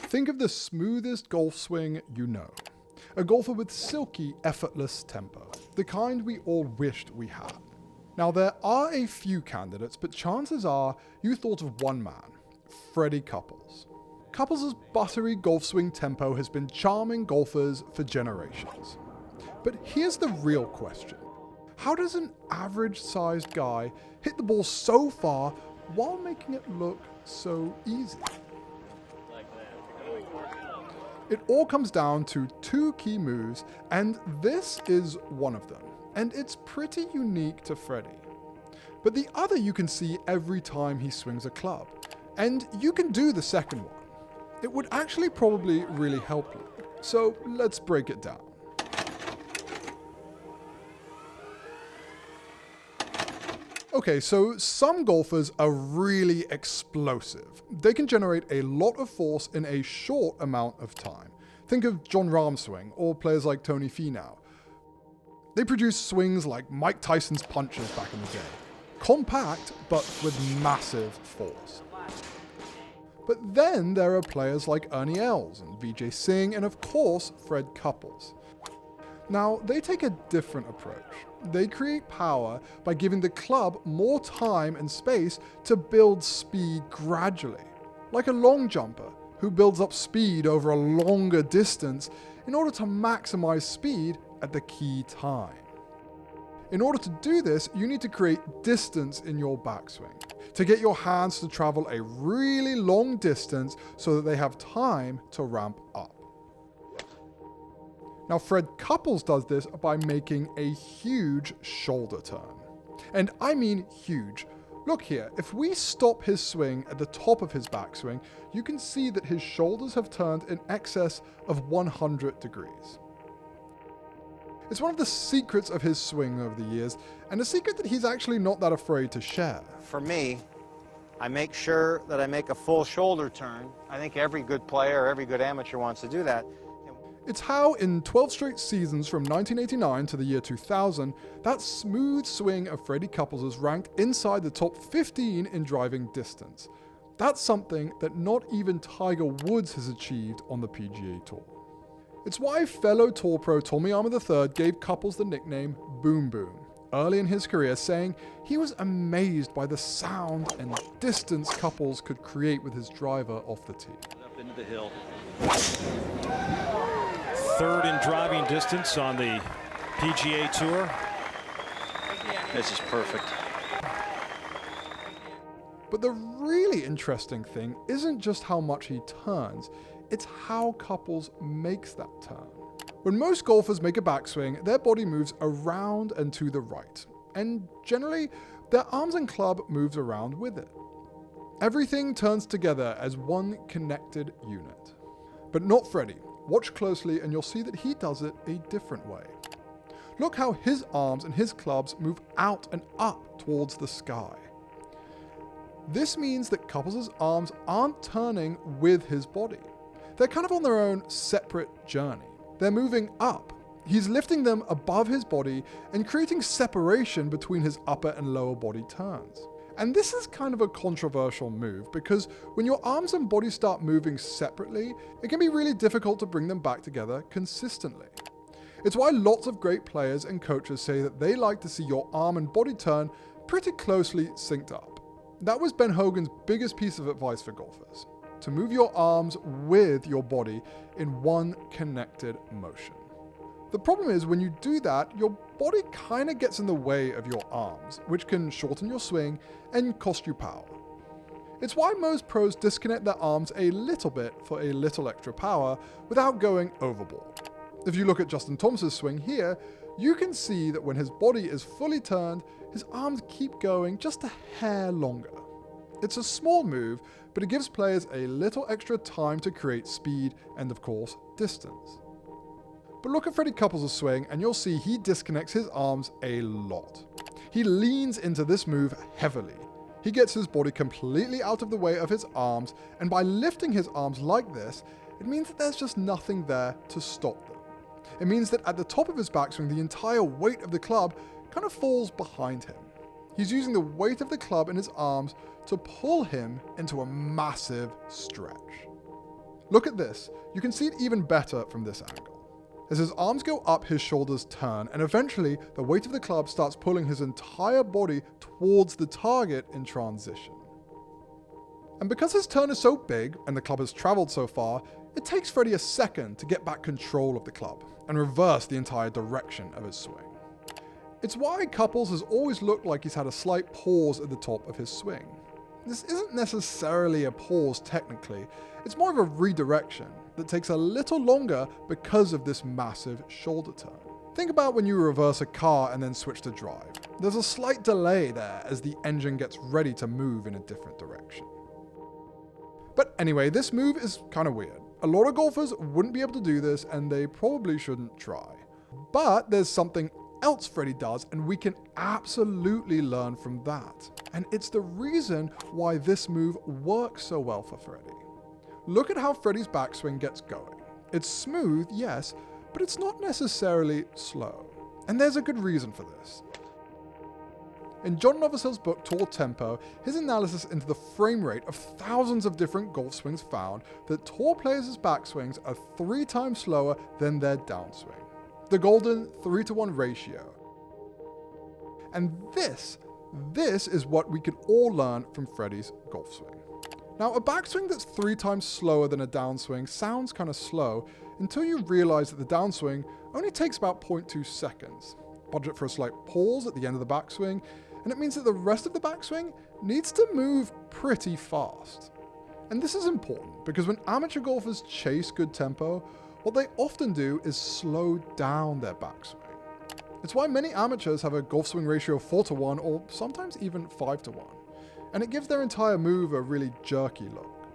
Think of the smoothest golf swing you know. A golfer with silky, effortless tempo, the kind we all wished we had. Now there are a few candidates, but chances are you thought of one man, Freddie Couples. Couples' buttery golf swing tempo has been charming golfers for generations. But here's the real question. How does an average-sized guy hit the ball so far while making it look so easy? It all comes down to two key moves, and this is one of them, and it's pretty unique to Freddie. But the other you can see every time he swings a club, and you can do the second one. It would actually probably really help you, so let's break it down. Okay, so some golfers are really explosive. They can generate a lot of force in a short amount of time. Think of Jon Rahm's swing, or players like Tony Finau. They produce swings like Mike Tyson's punches back in the day. Compact, but with massive force. But then there are players like Ernie Els and Vijay Singh, and of course, Fred Couples. Now, they take a different approach. They create power by giving the club more time and space to build speed gradually, like a long jumper who builds up speed over a longer distance in order to maximize speed at the key time. In order to do this, you need to create distance in your backswing, to get your hands to travel a really long distance so that they have time to ramp up. Now, Fred Couples does this by making a huge shoulder turn. And I mean huge. Look here, if we stop his swing at the top of his backswing, you can see that his shoulders have turned in excess of 100 degrees. It's one of the secrets of his swing over the years, and a secret that he's actually not that afraid to share. For me, I make sure that I make a full shoulder turn. I think every good player, every good amateur wants to do that. It's how, in 12 straight seasons from 1989 to the year 2000, that smooth swing of Freddie Couples is ranked inside the top 15 in driving distance. That's something that not even Tiger Woods has achieved on the PGA Tour. It's why fellow Tour pro Tommy Armour III gave Couples the nickname Boom Boom early in his career, saying he was amazed by the sound and distance Couples could create with his driver off the tee. Up into the hill. Third in driving distance on the PGA Tour. This is perfect. But the really interesting thing isn't just how much he turns, it's how Couples makes that turn. When most golfers make a backswing, their body moves around and to the right, and generally, their arms and club moves around with it. Everything turns together as one connected unit. But not Freddie. Watch closely and you'll see that he does it a different way. Look how his arms and his clubs move out and up towards the sky. This means that Couples' arms aren't turning with his body. They're kind of on their own separate journey. They're moving up. He's lifting them above his body and creating separation between his upper and lower body turns. And this is kind of a controversial move because when your arms and body start moving separately, it can be really difficult to bring them back together consistently. It's why lots of great players and coaches say that they like to see your arm and body turn pretty closely synced up. That was Ben Hogan's biggest piece of advice for golfers, to move your arms with your body in one connected motion. The problem is when you do that, your body kind of gets in the way of your arms, which can shorten your swing and cost you power. It's why most pros disconnect their arms a little bit for a little extra power without going overboard. If you look at Justin Thomas's swing here, you can see that when his body is fully turned, his arms keep going just a hair longer. It's a small move, but it gives players a little extra time to create speed and, of course, distance. But look at Freddie Couples' swing and you'll see he disconnects his arms a lot. He leans into this move heavily. He gets his body completely out of the way of his arms, and by lifting his arms like this, it means that there's just nothing there to stop them. It means that at the top of his backswing, the entire weight of the club kind of falls behind him. He's using the weight of the club in his arms to pull him into a massive stretch. Look at this. You can see it even better from this angle. As his arms go up, his shoulders turn, and eventually the weight of the club starts pulling his entire body towards the target in transition. And because his turn is so big and the club has traveled so far, it takes Freddie a second to get back control of the club and reverse the entire direction of his swing. It's why Couples has always looked like he's had a slight pause at the top of his swing. This isn't necessarily a pause technically, it's more of a redirection that takes a little longer because of this massive shoulder turn. Think about when you reverse a car and then switch to drive. There's a slight delay there as the engine gets ready to move in a different direction. But anyway, this move is kind of weird. A lot of golfers wouldn't be able to do this and they probably shouldn't try. But there's something else Freddie does and we can absolutely learn from that. And it's the reason why this move works so well for Freddie. Look at how Freddie's backswing gets going. It's smooth, yes, but it's not necessarily slow. And there's a good reason for this. In John Novosel's book Tour Tempo, his analysis into the frame rate of thousands of different golf swings found that tour players' backswings are 3 times slower than their downswing. The golden 3-to-1 ratio. And this is what we can all learn from Freddie's golf swing. Now, a backswing that's 3 times slower than a downswing sounds kind of slow until you realize that the downswing only takes about 0.2 seconds. Budget for a slight pause at the end of the backswing, and it means that the rest of the backswing needs to move pretty fast. And this is important because when amateur golfers chase good tempo, what they often do is slow down their backswing. It's why many amateurs have a golf swing ratio of 4-to-1 or sometimes even 5-to-1. And it gives their entire move a really jerky look.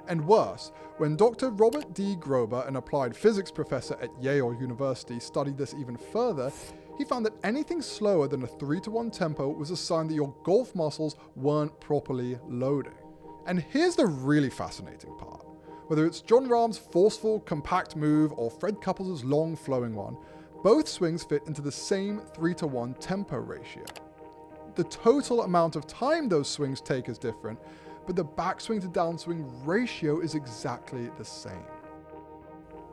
And worse, when Dr. Robert D. Grober, an applied physics professor at Yale University, studied this even further, he found that anything slower than a 3-to-1 tempo was a sign that your golf muscles weren't properly loading. And here's the really fascinating part. Whether it's Jon Rahm's forceful, compact move or Fred Couples' long, flowing one, both swings fit into the same 3-to-1 tempo ratio. The total amount of time those swings take is different, but the backswing to downswing ratio is exactly the same.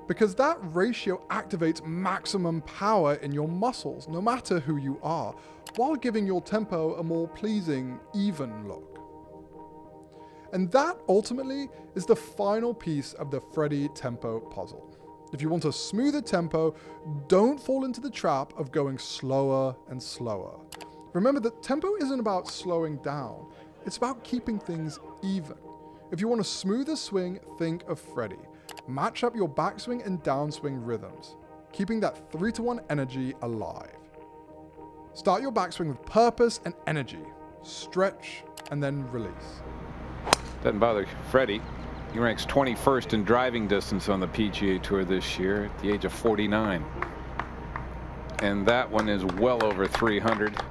Because that ratio activates maximum power in your muscles, no matter who you are, while giving your tempo a more pleasing, even look. And that ultimately is the final piece of the Freddie tempo puzzle. If you want a smoother tempo, don't fall into the trap of going slower and slower. Remember that tempo isn't about slowing down, it's about keeping things even. If you want a smoother swing, think of Freddie. Match up your backswing and downswing rhythms, keeping that 3-to-1 energy alive. Start your backswing with purpose and energy. Stretch and then release. Doesn't bother Freddie. He ranks 21st in driving distance on the PGA Tour this year at the age of 49. And that one is well over 300.